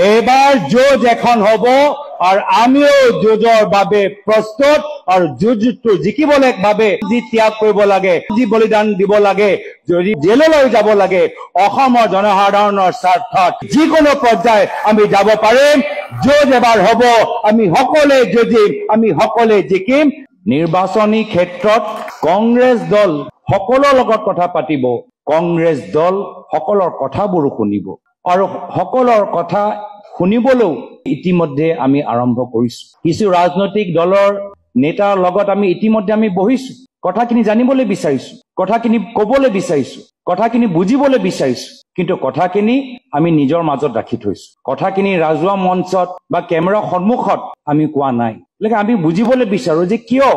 এবাৰ যুঁজ এখন হ'ব আৰু আমিও যুঁজৰ বাবে প্ৰস্তুত আৰু যুঁজটো জিকিবলৈ বাবে যি ত্যাগ কৰিব লাগে যি বলিদান দিব লাগে যদি জেললৈ যাব লাগে অসমৰ জনসাধাৰণৰ স্বাৰ্থত যিকোনো পৰ্যায়ত আমি যাব পাৰিম যুঁজ এবাৰ হ'ব আমি সকলোৱে যুঁজিম আমি সকলোৱে জিকিম নিৰ্বাচনী ক্ষেত্ৰত কংগ্ৰেছ দল সকলোৰ লগত কথা পাতিব কংগ্ৰেছ দল সকলোৰ কথাবোৰ শুনিব আৰু সকলোৰ কথা শুনিবলৈ ইতিমধ্যে আমি আৰম্ভ কৰিছো কিছু ৰাজনৈতিক দলৰ নেতাৰ লগত আমি ইতিমধ্যে আমি বহিছো কথাখিনি জানিবলৈ বিচাৰিছো কথাখিনি ক'বলৈ বিচাৰিছো কথাখিনি বুজিবলৈ বিচাৰিছো কিন্তু কথাখিনি আমি নিজৰ মাজত ৰাখি থৈছো কথাখিনি ৰাজহুৱা মঞ্চত বা কেমেৰা সন্মুখত আমি কোৱা নাই লেকে আমি বুজিবলৈ বিচাৰো যে কিয়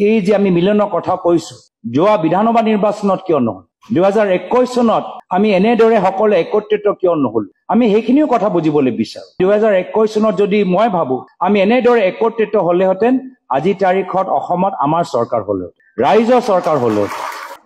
এই যে আমি মিলনৰ কথা কৈছো যোৱা বিধানসভা নিৰ্বাচনত কিয় নহয় 2021 চনত আমি এনেদৰে সকলো একত্ৰিত কিয় নহল আমি সেইখিনিও কথা বুজিবলৈ বিচাৰো 2021 চনত যদি মই ভাবো আমি এনেদৰে একত্ৰিত হলেহেঁতেন আজি তাৰিখত অসমত আমাৰ চৰকাৰ হল ৰাইজৰ চৰকাৰ হল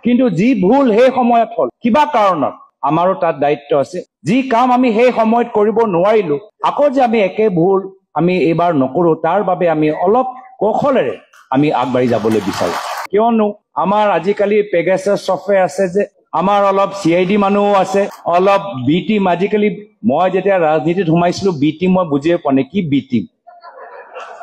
কিন্তু যি ভুল সেই সময়ত হল কিবা কাৰণত আমাৰো তাত দায়িত্ব আছে যি কাম আমি সেই সময়ত কৰিব নোৱাৰিলো আকৌ যে আমি একে ভুল আমি এবাৰ নকৰো তাৰ বাবে আমি অলপ কৌশলেৰে আমি আগবাঢ়ি যাবলৈ বিচাৰো কিয়নো আমাৰ আজিকালি পেগাসাছ সফটৱেৰ আছে যে আমাৰ অলপ সিআইডি মানুহ আছে অলপ বি টিম আজিকালি মই যেতিয়া ৰাজনীতিত সোমাইছিলো বি টিম মই বুজিয়ে পোৱা নাই কি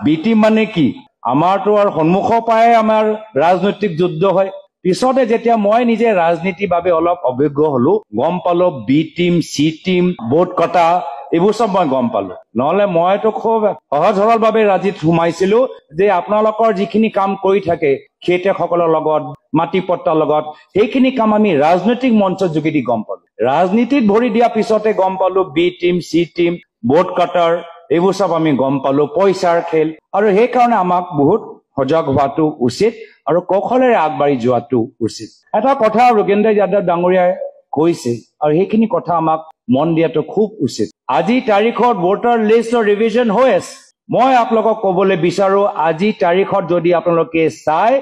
বি টিম মানে কি আমাৰতো আৰু সন্মুখৰ পৰাই আমাৰ ৰাজনৈতিক যুদ্ধ হয় পিছতে যেতিয়া মই নিজে ৰাজনীতিৰ বাবে অলপ অভিজ্ঞ হলো গম পালো B team C team vote কটা এইবোৰ সব মই গম পালো নহলে মইতো খুব সহজ সৰল ভাৱে ৰাজনীতিত সোমাইছিলো যে আপোনালোকৰ যিখিনি কাম কৰি থাকে খেতিয়কসকলৰ লগত মাটি পট্টাৰ লগত সেইখিনি কাম আমি ৰাজনৈতিক মঞ্চৰ যোগেদি গম পালো ৰাজনীতিত ভৰি দিয়া পিছতে গম পালো B team C team vote কটাৰ এইবোৰ সব আমি গম পালো পইচাৰ খেল আৰু সেই কাৰণে আমাক বহুত সজাগ হোৱাটো উচিত আৰু কৌশলেৰে আগবাঢ়ি যোৱাটো উচিত এটা কথা ৰোগেন্দ্ৰ যাদৱ ডাঙৰীয়াই কৈছে আৰু সেইখিনি কথা আমাক মন দিয়াটো খুব উচিত আজি তাৰিখত ভোটাৰ লিষ্টৰ ৰিভিজন হৈ আছে মই আপোনালোকক ক'বলৈ বিচাৰো আজি তাৰিখত যদি আপোনালোকে চাই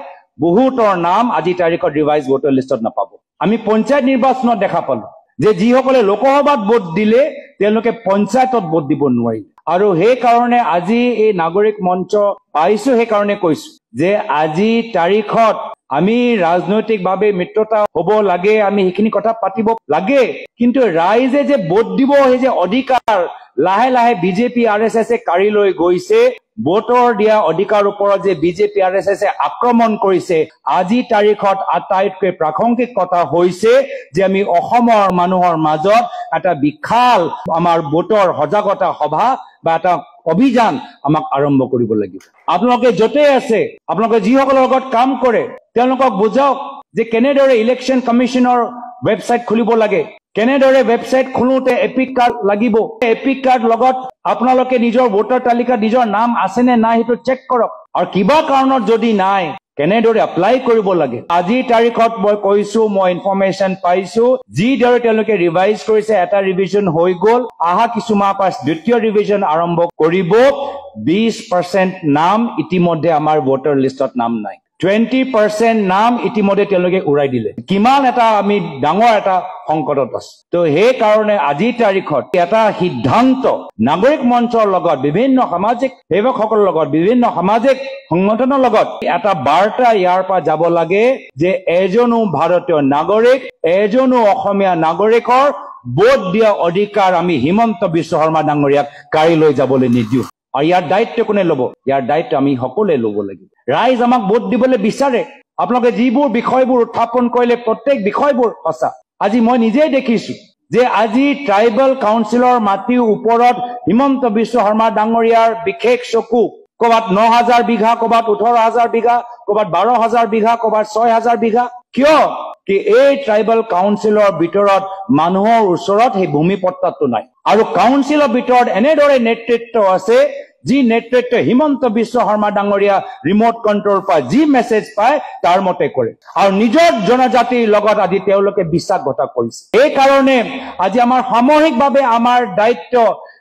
বহুতৰ নাম আজি তাৰিখত ৰিভাইজ ভোটাৰ লিষ্টত নাপাব আমি পঞ্চায়ত নিৰ্বাচনত দেখা পালো যে যিসকলে লোকসভাত ভোট দিলে তেওঁলোকে পঞ্চায়তত ভোট দিব নোৱাৰিলে আৰু সেই কাৰণে আজি এই নাগৰিক মঞ্চ পাইছো সেই কাৰণে কৈছো যে আজি তাৰিখত আমি ৰাজনৈতিকভাৱে মিত্ৰতা হ'ব লাগে আমি সেইখিনি কথা পাতিব লাগে কিন্তু ৰাইজে যে ভোট দিব সেই যে অধিকাৰ লাহে লাহে বিজেপি আৰএছএছ কাঢ়ি লৈ গৈছে ভোটৰ দিয়া অধিকাৰ ওপৰত যে বিজেপি আৰএছএছ আক্ৰমণ কৰিছে আজি তাৰিখত আটাইতকৈ প্ৰাসংগিক কথা হৈছে যে আমি অসমৰ মানুহৰ মাজত এটা বিশাল আমাৰ ভোটৰ সজাগতা সভা বা এটা অভিযান আমাক আৰম্ভ কৰিব লাগিব আপোনালোকে য'তে আছে আপোনালোকে যিসকলৰ লগত কাম কৰে তেওঁলোকক বুজাওক যে কেনেদৰে ইলেকশ্যন কমিশনৰ ৱেবছাইট খুলিব লাগে কেনেদৰে ৱেবছাইট খোলোতে এপিক কাৰ্ড লাগিব এপিক কাৰ্ড লগত আপোনালোকে নিজৰ ভোটাৰ তালিকাত নিজৰ নাম আছে নে নাই সেইটো চেক কৰক আৰু কিবা কাৰণত যদি নাই কেনেদৰে এপ্লাই কৰিব লাগে আজিৰ তাৰিখত মই কৈছো মই ইনফৰমেশ্যন পাইছো যিদৰে তেওঁলোকে ৰিভাইজ কৰিছে এটা ৰিভিজন হৈ গ'ল আহা কিছুমাহ পাছ দ্বিতীয় ৰিভিজন আৰম্ভ কৰিব 20% নাম ইতিমধ্যে আমাৰ ভোটাৰ লিষ্টত নাম নাই 20% নাম ইতিমধ্যে তেওঁলোকে উৰাই দিলে কিমান এটা আমি ডাঙৰ এটা সংকটত আছো তো সেই কাৰণে আজিৰ তাৰিখত এটা সিদ্ধান্ত নাগৰিক মঞ্চৰ লগত বিভিন্ন সামাজিক সেৱকসকলৰ লগত বিভিন্ন সামাজিক সংগঠনৰ লগত এটা বাৰ্তা ইয়াৰ পৰা যাব লাগে যে এজনো ভাৰতীয় নাগৰিক এজনো অসমীয়া নাগৰিকৰ ভোট দিয়া অধিকাৰ আমি হিমন্ত বিশ্ব শৰ্মা ডাঙৰীয়াক কাঢ়ি লৈ যাবলৈ নিদিওঁ আৰু ইয়াৰ দায়িত্ব কোনে ল'ব ইয়াৰ দায়িত্ব আমি সকলোৱে ল'ব লাগিব ৰাইজ আমাক ভোট দিবলৈ বিচাৰে আপোনালোকে যিবোৰ বিষয়বোৰ উত্থাপন কৰিলে প্ৰত্যেক বিষয়বোৰ সঁচা আজি মই নিজেই দেখিছো যে আজি ট্ৰাইবেল কাউন্সিলৰ মাটিৰ ওপৰত হিমন্ত বিশ্ব শৰ্মা ডাঙৰীয়াৰ বিশেষ চকু ক'ৰবাত 9,000 বিঘা ক'ৰবাত 18,000 বিঘা ক'ৰবাত 12,000 বিঘা ক'ৰবাত 6,000 বিঘা কিয় কি এই ট্ৰাইবেল কাউন্সিলৰ ভিতৰত মানুহৰ ওচৰত সেই ভূমি পট্টাটো নাই আৰু কাউন্সিলৰ ভিতৰত এনেদৰে নেতৃত্ব আছে যি নেতৃত্ব হিমন্ত বিশ্ব শৰ্মা ডাঙৰীয়া ৰিমোট কন্ট্ৰল পায় যি মেছেজ পায় তাৰ মতে কৰে আৰু নিজৰ জনজাতিৰ লগত আজি তেওঁলোকে বিশ্বাসঘাতক কৰিছে এই কাৰণে আজি আমাৰ সামূহিকভাৱে আমাৰ দায়িত্ব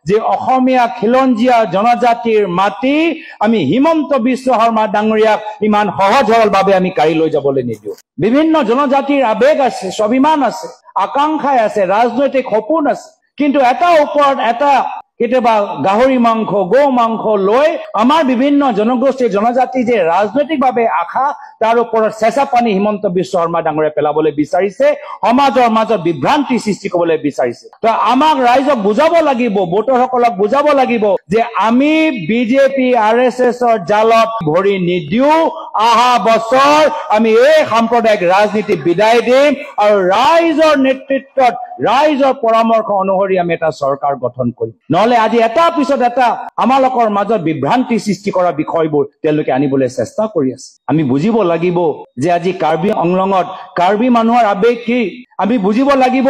যে অসমীয়া খিলঞ্জীয়া জনজাতিৰ মাটি আমি হিমন্ত বিশ্ব শৰ্মা ডাঙৰীয়াক ইমান সহজ সৰলভাৱে আমি কাঢ়ি লৈ যাবলৈ নিদিওঁ বিভিন্ন জনজাতিৰ আবেগ আছে স্বাভিমান আছে আকাংক্ষা আছে ৰাজনৈতিক সপোন আছে কিন্তু এটা ওপৰত এটা কেতিয়াবা গাহৰি মাংস গো মাংস লৈ আমাৰ বিভিন্ন জনগোষ্ঠী জনজাতি যে ৰাজনৈতিকভাৱে আশা তাৰ ওপৰত চেঁচা পানী হিমন্ত বিশ্ব শৰ্মা ডাঙৰে পেলাবলৈ বিচাৰিছে সমাজৰ মাজত বিভ্ৰান্তি সৃষ্টি কৰিবলৈ বিচাৰিছে তো আমাক ৰাইজক বুজাব লাগিব ভোটাৰসকলক বুজাব লাগিব যে আমি বিজেপি আৰএছএছৰ জালত ভৰি নিদিও আহা বছৰ আমি এই সাম্প্ৰদায়িক ৰাজনীতি বিদায় দিম আৰু ৰাইজৰ নেতৃত্বত ৰাইজৰ পৰামৰ্শ অনুসৰি আমি এটা চৰকাৰ গঠন কৰিম নহলে আজি এটা পিছত এটা আমালোকৰ মাজত বিভ্ৰান্তি সৃষ্টি কৰা বিষয়বোৰ তেওঁলোকে আনিবলৈ চেষ্টা কৰি আছে আমি বুজিব লাগিব যে আজি কাৰ্বি আংলঙত কাৰ্বি মানুহৰ আবেগ কি আমি বুজিব লাগিব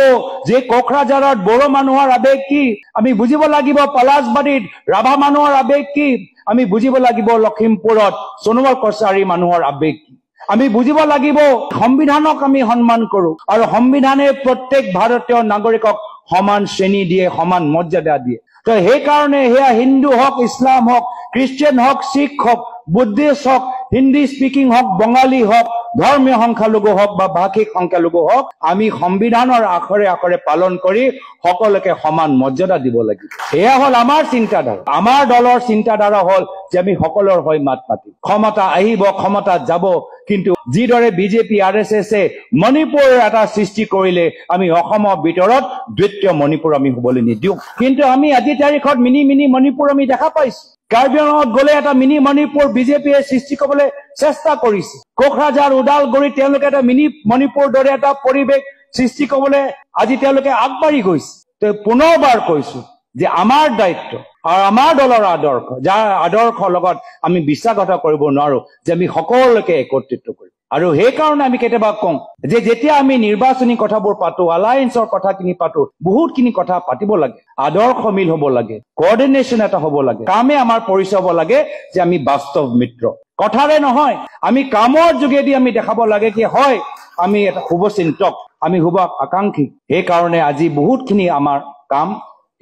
যে কোকৰাঝাৰত বড়ো মানুহৰ আবেগ কি আমি বুজিব লাগিব পলাশবাৰীত ৰাভা মানুহৰ আবেগ কি আমি বুজিব লাগিব লখিমপুৰত সোণোৱাল কছাৰী মানুহৰ আবেগ কি আমি বুজিব লাগিব সংবিধানক আমি সন্মান কৰো আৰু সংবিধানে প্ৰত্যেক ভাৰতীয় নাগৰিকক সমান শ্ৰেণী দিয়ে সমান মৰ্যাদা দিয়ে তো সেই কাৰণে হেয়া হিন্দু হওক ইছলাম হওক খ্ৰীষ্টিয়ান হওক শিখ হওক বুদ্ধিষ্ট হওক হিন্দী স্পিকিং হওক বঙালী হওক ধৰ্মীয় সংখ্যালঘু হওক বা ভাষিক সংখ্যালঘু হওক আমি সংবিধানৰ আখৰে আখৰে পালন কৰি সকলোকে সমান মৰ্যাদা দিব লাগিব এয়া হল আমাৰ চিন্তাধাৰা আমাৰ দলৰ চিন্তাধাৰা হল যে আমি সকলোৰ হৈ মাত মাতিম ক্ষমতা আহিব ক্ষমতা যাব কিন্তু যিদৰে বিজেপি আৰএছএছে মণিপুৰৰ এটা সৃষ্টি কৰিলে আমি অসমৰ ভিতৰত দ্বিতীয় মণিপুৰ আমি হ'বলৈ নিদিওঁ কিন্তু আমি আজি তাৰিখত মিনি মণিপুৰ আমি দেখা পাইছো কাৰ্বি আংলঙত গলে এটা মিনি মণিপুৰ বিজেপিয়ে সৃষ্টি কৰিবলৈ চেষ্টা কৰিছে কোকৰাঝাৰ ওদালগুৰিত তেওঁলোকে এটা মিনি মণিপুৰ দৰে এটা পৰিৱেশ সৃষ্টি কৰিবলৈ আজি তেওঁলোকে আগবাঢ়ি গৈছে তো পুনৰবাৰ কৈছো যে আমাৰ দায়িত্ব আৰু আমাৰ দলৰ আদৰ্শ যাৰ আদৰ্শৰ লগত আমি বিশ্বাসঘাত কৰিব নোৱাৰো যে আমি সকলোকে একত্ৰিত কৰিম আৰু সেই কাৰণে আমি কেতিয়াবা কওঁ যে যেতিয়া আমি নিৰ্বাচনী কথাবোৰ পাতো এলায়েন্সৰ কথাখিনি পাতো বহুতখিনি কথা পাতিব লাগে আদৰ্শ মিল হ'ব লাগে কোঅৰ্ডিনেশ্যন এটা হ'ব লাগে কামে আমাৰ পৰিচয় হ'ব লাগে যে আমি বাস্তৱ মিত্ৰ কথাৰে নহয় আমি কামৰ যোগেদি আমি দেখাব লাগে কি হয় আমি এটা শুভচিন্তক আমি শুভ আকাংক্ষী সেই কাৰণে আজি বহুতখিনি আমাৰ কাম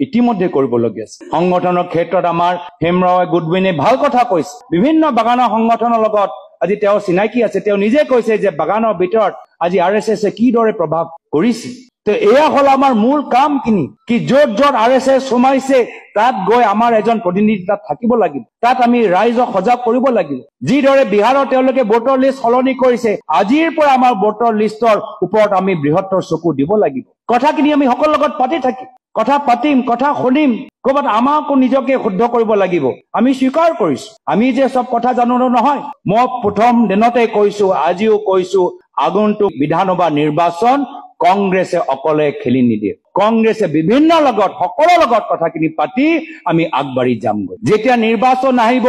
ইতিমধ্যে কৰিবলগীয়া আছে সংগঠনৰ ক্ষেত্ৰত আমাৰ হেমৰাও গুডউইনে ভাল কথা কৈছে বিভিন্ন বাগানৰ সংগঠনৰ লগত আজি তেওঁ চিনাকি আছে তেওঁ নিজে কৈছে যে বাগানৰ ভিতৰত আজি আৰএছএছে কি দৰে প্ৰভাৱ কৰিছে তো এয়া হল আমাৰ মূল কাম কি য'ত য'ত আৰএছএছ সোমাইছে তাত গৈ আমাৰ এজন প্ৰতিনিধি তাত থাকিব লাগিব তাত আমি ৰাইজক সজাগ কৰিব লাগিব যিদৰে বিহাৰৰ তেওঁলোকে ভোটাৰ লিষ্ট সলনি কৰিছে আজিৰ পৰা আমাৰ ভোটাৰ লিষ্টৰ ওপৰত আমি বৃহত্তৰ চকু দিব লাগিব কথাখিনি আমি সকলোৰ লগত পাতি থাকিম কথা পাতিম কথা শুনিম ক'ৰবাত আমাকো নিজকে শুদ্ধ কৰিব লাগিব আমি স্বীকাৰ কৰিছো আমি যে সব কথা জানো নহয় মই প্ৰথম দিনতে কৈছো আজিও কৈছো আগন্তুক বিধানসভা নিৰ্বাচন কংগ্ৰেছে অকলে খেলি নিদিয়ে কংগ্ৰেছে বিভিন্ন লগত সকলো লগত কথাখিনি পাতি আমি আগবাঢ়ি যামগৈ যেতিয়া নিৰ্বাচন আহিব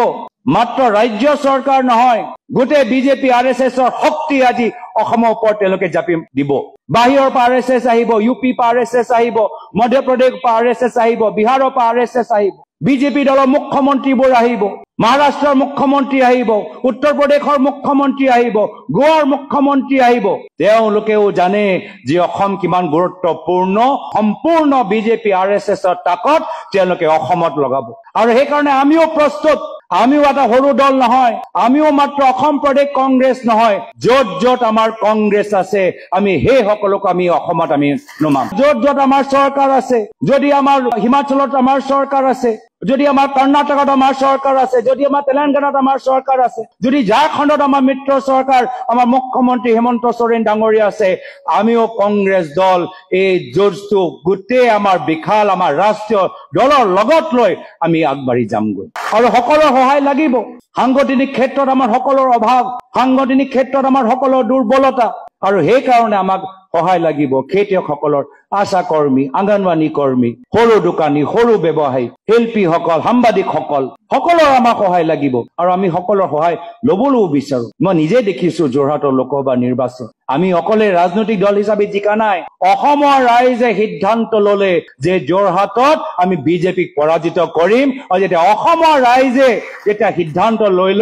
মাত্ৰ ৰাজ্য চৰকাৰ নহয় গোটেই বিজেপি আৰএছএছৰ শক্তি আজি অসমৰ ওপৰত তেওঁলোকে জাপি দিব বাহিৰৰ পৰা আৰএছএছ আহিব ইউপি পৰা আৰএছএছ আহিব মধ্যপ্ৰদেশ পৰা আৰএছএছ আহিব বিহাৰৰ পৰা আৰএছএছ আহিব বিজেপি দলৰ মুখ্যমন্ত্ৰীবোৰ আহিব মহাৰাষ্ট্ৰৰ মুখ্যমন্ত্ৰী আহিব উত্তৰ প্ৰদেশৰ মুখ্যমন্ত্ৰী আহিব গোৱাৰ মুখ্যমন্ত্ৰী আহিব তেওঁলোকেও জানে যে অসম কিমান গুৰুত্বপূৰ্ণ সম্পূৰ্ণ বিজেপি আৰএছএছৰ তাকত তেওঁলোকে অসমত লগাব আৰু সেইকাৰণে আমিও প্ৰস্তুত আমিও এটা সৰু দল নহয় আমিও মাত্ৰ অসম প্ৰদেশ কংগ্ৰেছ নহয় য'ত য'ত আমাৰ কংগ্ৰেছ আছে আমি সেই সকলোক আমি অসমত আমি নমাম য'ত য'ত আমাৰ চৰকাৰ আছে যদি আমাৰ হিমাচলত আমাৰ চৰকাৰ আছে যদি আমাৰ কৰ্ণাটকত আমাৰ চৰকাৰ আছে যদি আমাৰ তেলেংগানাত আমাৰ চৰকাৰ আছে যদি ঝাৰখণ্ডত আমাৰ মিত্ৰ চৰকাৰ আমাৰ মুখ্যমন্ত্ৰী হেমন্ত সোৰেন ডাঙৰীয়া আছে আমিও কংগ্ৰেছ দল এই যুঁজটো গোটেই আমাৰ বিশাল আমাৰ ৰাষ্ট্ৰীয় দলৰ লগত লৈ আমি আগবাঢ়ি যামগৈ আৰু সকলোৰ সহায় লাগিব সাংগঠনিক ক্ষেত্ৰত আমাৰ সকলোৰ অভাৱ সাংগঠনিক ক্ষেত্ৰত আমাৰ সকলোৰ দুৰ্বলতা আৰু সেই কাৰণে আমাক সহায় লাগিব খেতিয়কসকলৰ আশা কৰ্মী অংগনৱাড়ী কৰ্মী সৰু দোকানী সৰু ব্যৱসায়ী শিল্পীসকল সাংবাদিকসকল সকলোৰ আমাক সহায় লাগিব আৰু আমি সকলোৰ সহায় ল'বলৈও বিচাৰো মই নিজে দেখিছো যোৰহাটৰ লোকসভা নিৰ্বাচন আমি অকলে ৰাজনৈতিক দল হিচাপে জিকা নাই অসমৰ ৰাইজে সিদ্ধান্ত ললে যে যোৰহাটত আমি বিজেপিক পৰাজিত কৰিম আৰু যেতিয়া অসমৰ ৰাইজে যেতিয়া সিদ্ধান্ত লৈ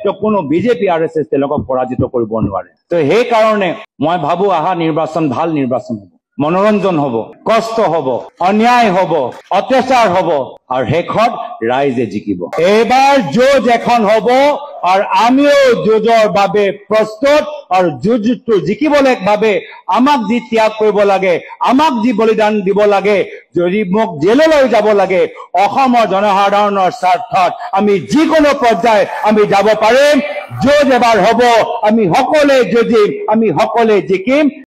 তো কোনো বিজেপি আৰএছএছ তেওঁলোকক পৰাজিত কৰিব নোৱাৰে তো সেই কাৰণে মই ভাবো আহা নিৰ্বাচন ভাল নিৰ্বাচন হ'ব মনোৰঞ্জন হ'ব, কষ্ট হ'ব, অন্যায় হ'ব, অত্যাচাৰ হ'ব আৰু শেষত ৰাইজে জিকিব। এইবাৰ যুঁজ এখন হ'ব আৰু আমিও যুঁজৰ বাবে প্ৰস্তুত আৰু যুঁজটো জিকিবলৈ বাবে আমাক যি ত্যাগ কৰিব লাগে, আমাক যি বলিদান দিব লাগে, যদি মোক জেললৈ যাব লাগে, অসমৰ জনসাধাৰণৰ স্বাৰ্থত আমি যিকোনো পৰ্যায়ত আমি যাব পাৰিম। যুঁজ এবাৰ হ'ব, আমি সকলোৱে যুঁজিম, আমি সকলোৱে জিকিম।